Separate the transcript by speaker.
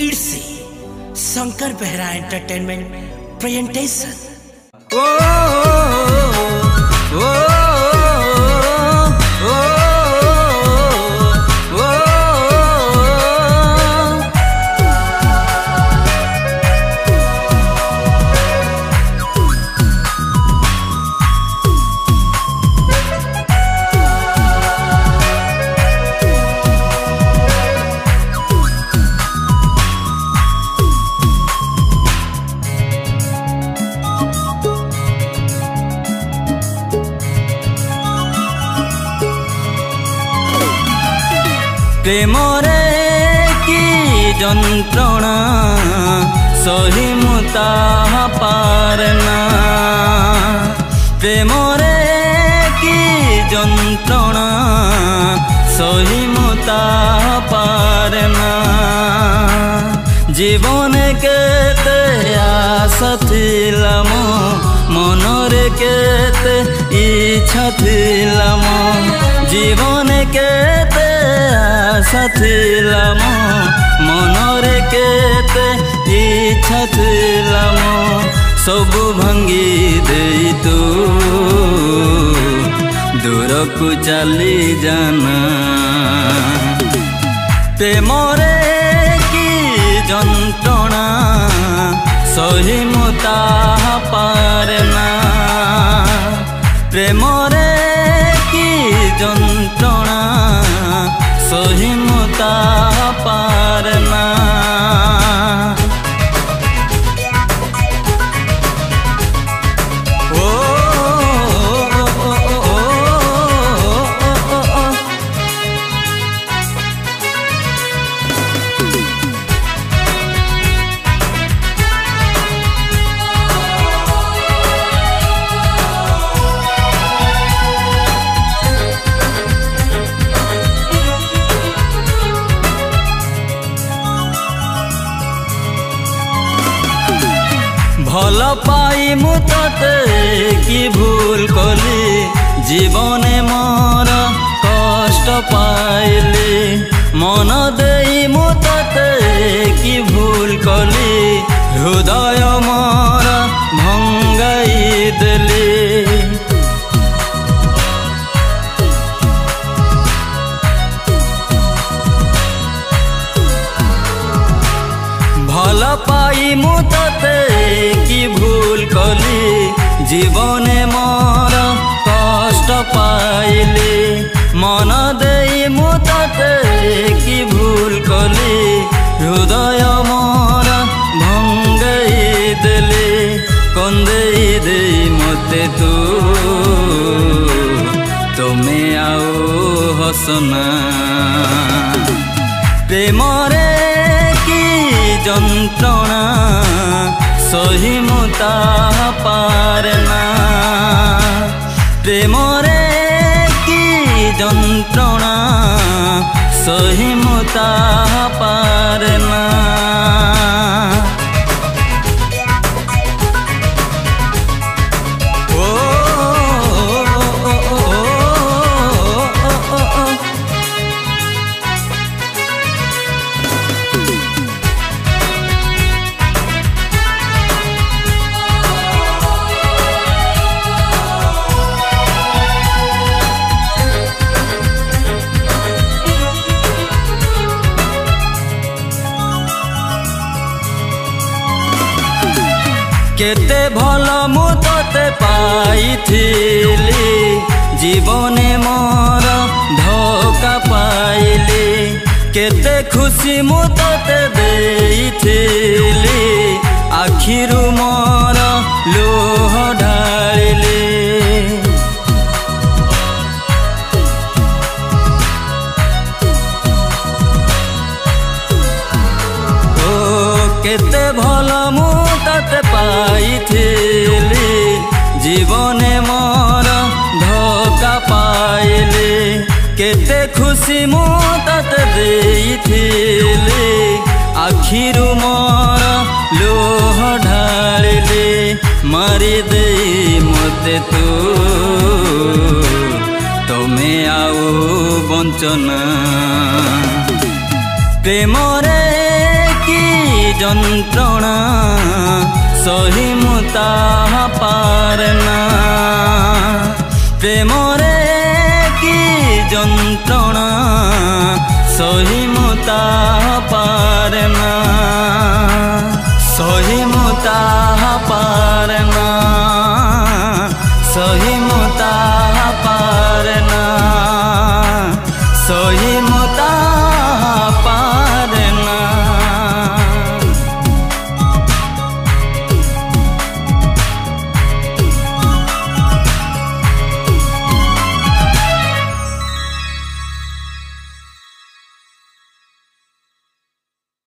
Speaker 1: It's Shankar Behera entertainment presentation.
Speaker 2: प्रेमरे की जंत्रणा सही मुता पारना, प्रेमरे की जंत्रणा सही मुता पारना। जीवन केते आशा थिला मो मनरे केते इच्छा थिला मो, जीवन केते आशा थिला मो मनरे केते इच्छा थिला मो। सबु भांगी देई तू दूर को चली जाना। प्रेमरे की जंत्रणा सही मुता पारना, प्रेमरे की जंत्रणा सही मुता पारना। भल पाई मु तते की भूल कली, जीवने मोर कष्ट पाइली। मन देई मु तते की भूल कली, हृदय मोर भंगाई देली। भल पाई मु तते की भूल कली, जीवने मोर कष्ट पाइली। मन देई मु तते की भूल कली, हृदय मोर भंगाई देली। कंदेई देई मते तू तुमे आओ हसना। प्रेमरे की जंत्रणा सही मुता पारना, प्रेमरे की जंत्रणा सही मुता पारना। केते भल मु तते पाइथिली, जीवने मोर धोखा पाइली। केते खुशी मु तते देइथिली, आखिरु मोर लोह ढालिली। केते भल मु तते पाइथिली, जीवने मोर धोखा पाइली। केते खुशी मु तते देइथिली, आखिरु मोर लोह ढालिली। मारी देई मते तू तमे आओ बंचना। प्रेमरे की कि যন্ত্রণা সহি মুতা পারনা প্রেমরে কি যন্ত্রণা সহি মুতা পারনা সহি মুতা পারনা সহি মুতা পারনা সহি